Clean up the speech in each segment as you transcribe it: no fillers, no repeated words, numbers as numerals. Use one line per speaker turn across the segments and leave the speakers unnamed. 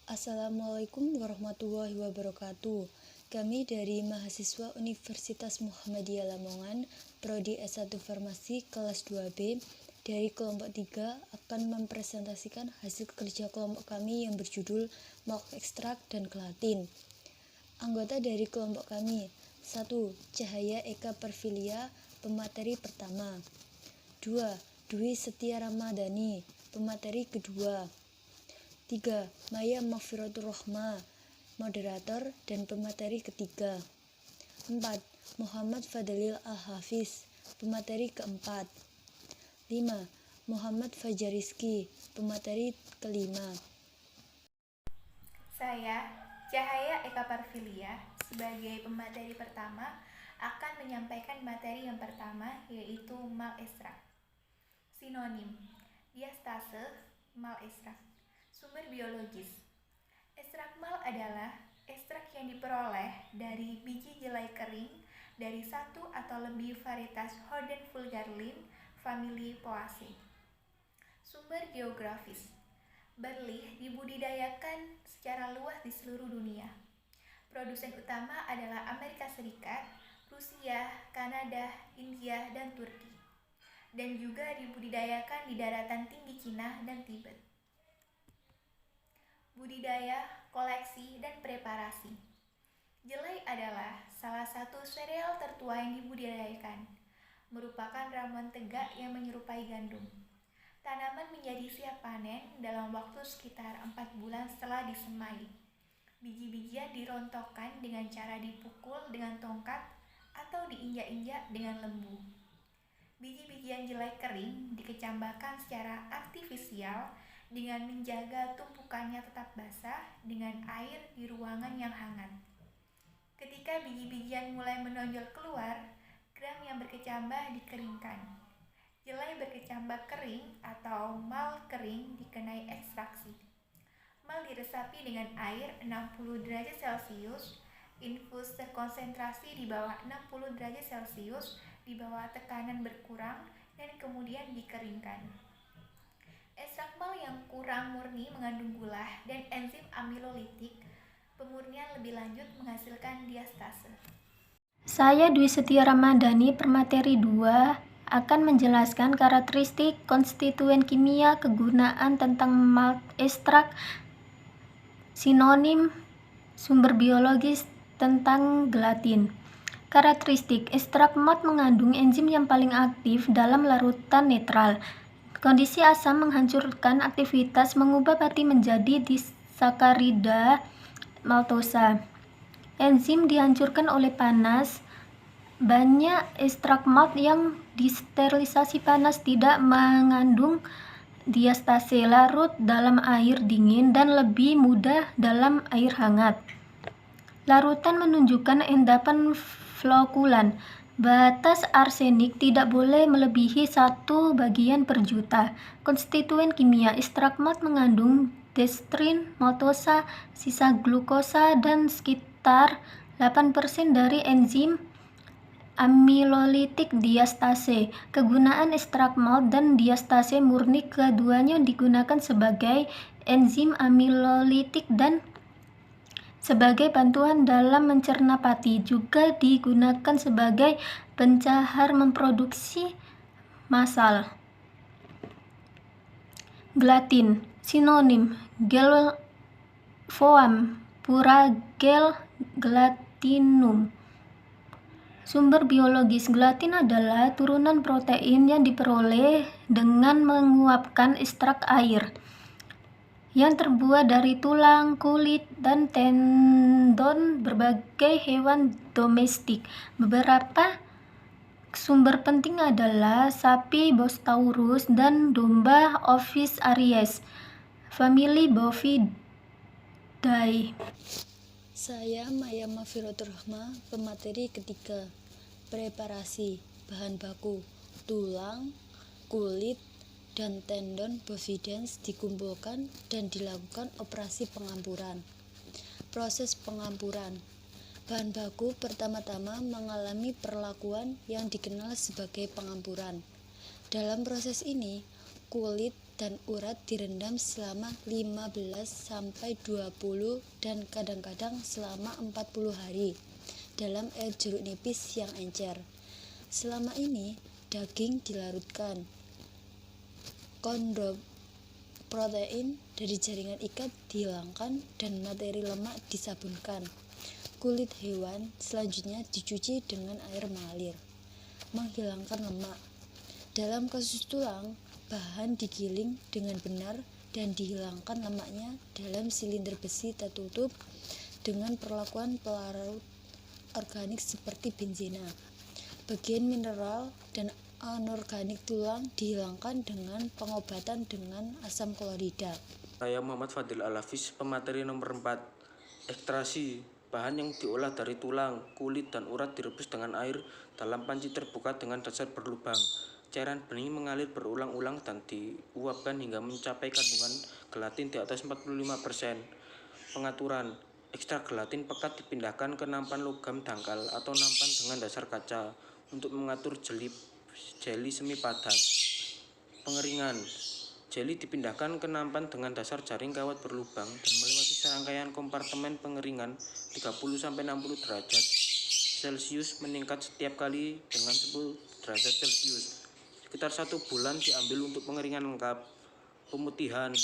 Assalamualaikum warahmatullahi wabarakatuh. Kami dari mahasiswa Universitas Muhammadiyah Lamongan, Prodi S1 Farmasi kelas 2B dari kelompok 3 akan mempresentasikan hasil kerja kelompok kami yang berjudul Malt Extract dan Gelatin. Anggota dari kelompok kami: 1. Cahaya Eka Perfilia, pemateri pertama. 2. Dwi Setia Ramadhani, pemateri kedua. 3. Maya Maghfiratur Rahma, moderator dan pemateri ketiga. 4. Muhammad Fadlil Al-Hafiz, pemateri keempat. 5. Muhammad Fajar Rizky, pemateri kelima.
Saya, Cahaya Eka Parfilia, sebagai pemateri pertama akan menyampaikan materi yang pertama, yaitu malt extract. Sinonim: diastase, malt extract. Sumber biologis: ekstrak malt adalah ekstrak yang diperoleh dari biji jelai kering dari satu atau lebih varietas Horden vulgaris famili Poaceae. Sumber geografis: barley dibudidayakan secara luas di seluruh dunia. Produsen utama adalah Amerika Serikat, Rusia, Kanada, India, dan Turki, dan juga dibudidayakan di daratan tinggi Cina dan Tibet. Budidaya, koleksi, dan preparasi. Jelai adalah salah satu sereal tertua yang dibudidayakan, merupakan ramuan tegak yang menyerupai gandum. Tanaman menjadi siap panen dalam waktu sekitar 4 bulan setelah disemai. Biji-bijian dirontokkan dengan cara dipukul dengan tongkat atau diinjak-injak dengan lembu. Biji-bijian jelai kering dikecambahkan secara artifisial dengan menjaga tumpukannya tetap basah dengan air di ruangan yang hangat. Ketika biji-bijian mulai menonjol keluar, gram yang berkecambah dikeringkan. Jelai berkecambah kering atau malt kering dikenai ekstraksi. Malt diresapi dengan air 60 derajat Celcius, infus terkonsentrasi di bawah 60 derajat Celcius di bawah tekanan berkurang, dan kemudian dikeringkan. Ekstrak malt yang kurang murni mengandung gula dan enzim amilolitik. Pemurnian lebih lanjut menghasilkan diastase.
Saya Dwi Setia Ramadhani, pemateri 2, akan menjelaskan karakteristik, konstituen kimia, kegunaan tentang malt ekstrak, sinonim, sumber biologis tentang gelatin. Karakteristik: ekstrak malt mengandung enzim yang paling aktif dalam larutan netral. Kondisi asam menghancurkan aktivitas mengubah bakteri menjadi disakarida maltosa. Enzim dihancurkan oleh panas. Banyak ekstrak malt yang disterilisasi panas tidak mengandung diastase, larut dalam air dingin dan lebih mudah dalam air hangat. Larutan menunjukkan endapan flokulan. Batas arsenik tidak boleh melebihi 1 per juta. Konstituen kimia: ekstrak malt mengandung dextrin, maltosa, sisa glukosa, dan sekitar 8% dari enzim amilolitik diastase. Kegunaan ekstrak malt dan diastase murni: keduanya digunakan sebagai enzim amilolitik dan sebagai bantuan dalam mencerna pati, juga digunakan sebagai pencahar memproduksi massal. Gelatin, sinonim: gel foam, puragel, gelatinum. Sumber biologis: gelatin adalah turunan protein yang diperoleh dengan menguapkan ekstrak air, yang terbuat dari tulang, kulit, dan tendon berbagai hewan domestik. Beberapa sumber penting adalah sapi Bos-taurus dan domba Ovis aries, famili Bovidae.
Saya Maya Maghfiratur Rahma, pemateri ketiga. Preparasi: bahan baku: tulang, kulit, dan tendon bovines dikumpulkan dan dilakukan operasi pengampuran. Proses pengampuran: bahan baku pertama-tama mengalami perlakuan yang dikenal sebagai pengampuran. Dalam proses ini, kulit dan urat direndam selama 15-20 dan kadang-kadang selama 40 hari dalam air jeruk nipis yang encer. Selama ini, daging dilarutkan. Protein dari jaringan ikat dihilangkan dan materi lemak disabunkan. Kulit hewan selanjutnya dicuci dengan air mengalir, menghilangkan lemak. Dalam kasus tulang, bahan digiling dengan benar dan dihilangkan lemaknya dalam silinder besi tertutup dengan perlakuan pelarut organik seperti benzena. Bagian mineral dan anorganik tulang dihilangkan dengan pengobatan dengan asam klorida.
Saya Muhammad Fadil Al-Hafiz, pemateri nomor 4. Ekstraksi. Bahan yang diolah dari tulang, kulit, dan urat direbus dengan air dalam panci terbuka dengan dasar berlubang. Cairan bening mengalir berulang-ulang dan diuapkan hingga mencapai kandungan gelatin di atas 45%. Pengaturan. Ekstrak gelatin pekat dipindahkan ke nampan logam dangkal atau nampan dengan dasar kaca untuk mengatur jeli semi padat. Pengeringan. Jeli dipindahkan ke nampan dengan dasar jaring kawat berlubang dan melewati serangkaian kompartemen pengeringan 30-60 derajat Celcius meningkat setiap kali dengan 10 derajat Celcius. Sekitar 1 bulan diambil untuk pengeringan lengkap. Pemutihan.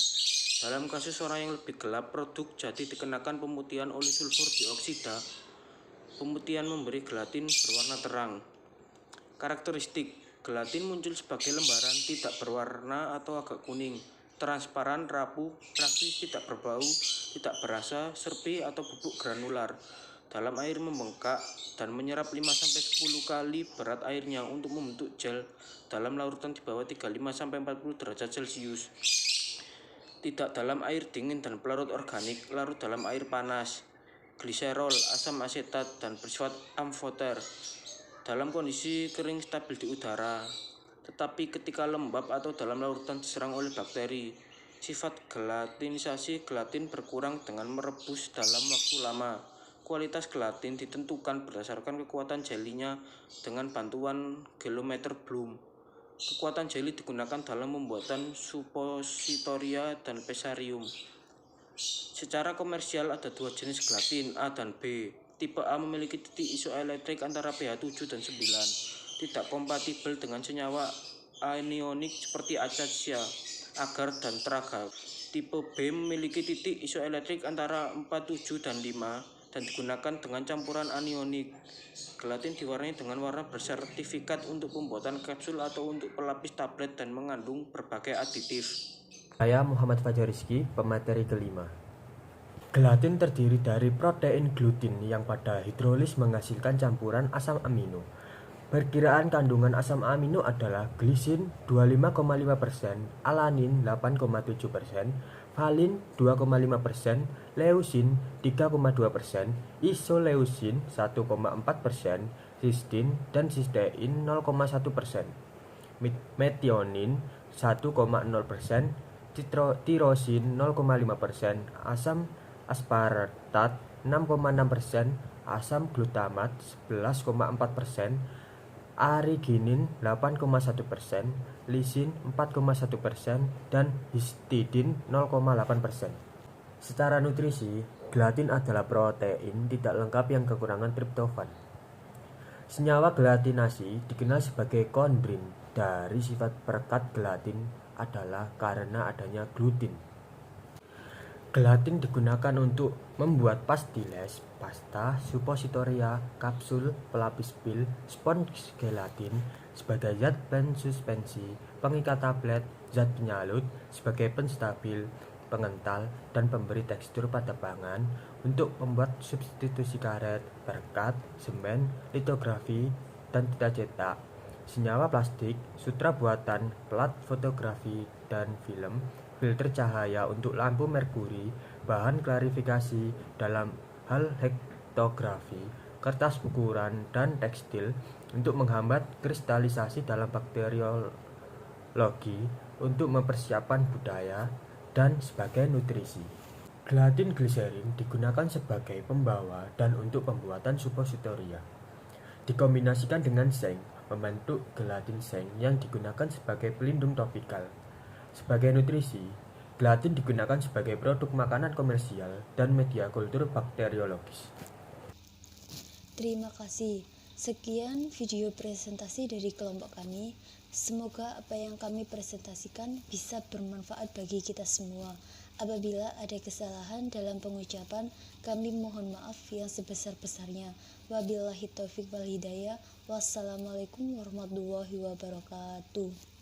Dalam kasus orang yang lebih gelap, produk jadi dikenakan pemutihan oli sulfur dioksida. Pemutihan memberi gelatin berwarna terang. Karakteristik. Gelatin muncul sebagai lembaran tidak berwarna atau agak kuning, transparan, rapuh, praktis, tidak berbau, tidak berasa, serpi atau bubuk granular. Dalam air membengkak dan menyerap 5-10 kali berat airnya untuk membentuk gel dalam larutan di bawah 35-40 derajat Celcius. Tidak dalam air dingin dan pelarut organik, larut dalam air panas. Gliserol, asam asetat, dan bersifat amfoter. Dalam kondisi kering stabil di udara, tetapi ketika lembab atau dalam larutan diserang oleh bakteri. Sifat gelatinisasi gelatin berkurang dengan merebus dalam waktu lama. Kualitas gelatin ditentukan berdasarkan kekuatan jelinya dengan bantuan gelometer Bloom. Kekuatan jeli digunakan dalam pembuatan suppositoria dan pesarium. Secara komersial ada 2 jenis gelatin, A dan B. Tipe A memiliki titik isoelektrik antara pH 7 dan 9. Tidak kompatibel dengan senyawa anionik seperti acacia, agar, dan traga. Tipe B memiliki titik isoelektrik antara 4, 7, dan 5 dan digunakan dengan campuran anionik. Gelatin diwarnai dengan warna bersertifikat untuk pembuatan kapsul atau untuk pelapis tablet dan mengandung berbagai aditif.
Saya Muhammad Fajar Rizky, pemateri kelima. Gelatin terdiri dari protein glutin yang pada hidrolis menghasilkan campuran asam amino. Perkiraan kandungan asam amino adalah glisin 25,5%, alanin 8,7%, valin 2,5%, leusin 3,2%, isoleusin 1,4%, cysteine dan cystein 0,1%, metionin 1,0%, tirosin 0,5%, asam aspartat 6,6%, asam glutamat 11,4%, arginin 8,1%, lisin 4,1%, dan histidin 0,8%. Secara nutrisi, gelatin adalah protein tidak lengkap yang kekurangan triptofan. Senyawa gelatinasi dikenal sebagai kondrin. Dari sifat perekat gelatin adalah karena adanya glutin. Gelatin digunakan untuk membuat pastiles, pasta, suppositoria, kapsul, pelapis pil, spons gelatin, sebagai zat pensuspensi, pengikat tablet, zat penyalut, sebagai penstabil, pengental, dan pemberi tekstur pada pangan, untuk membuat substitusi karet, perekat, semen, litografi, dan tinta cetak, senyawa plastik, sutra buatan, plat fotografi, dan film, filter cahaya untuk lampu merkuri, bahan klarifikasi dalam hal hektografi, kertas ukuran, dan tekstil untuk menghambat kristalisasi dalam bakteriologi, untuk mempersiapkan budaya, dan sebagai nutrisi. Gelatin gliserin digunakan sebagai pembawa dan untuk pembuatan suppositoria. Dikombinasikan dengan seng, membentuk gelatin seng yang digunakan sebagai pelindung topikal. Sebagai nutrisi, gelatin digunakan sebagai produk makanan komersial dan media kultur bakteriologis.
Terima kasih. Sekian video presentasi dari kelompok kami. Semoga apa yang kami presentasikan bisa bermanfaat bagi kita semua. Apabila ada kesalahan dalam pengucapan, kami mohon maaf yang sebesar-besarnya. Wabillahi taufiq wal hidayah. Wassalamualaikum warahmatullahi wabarakatuh.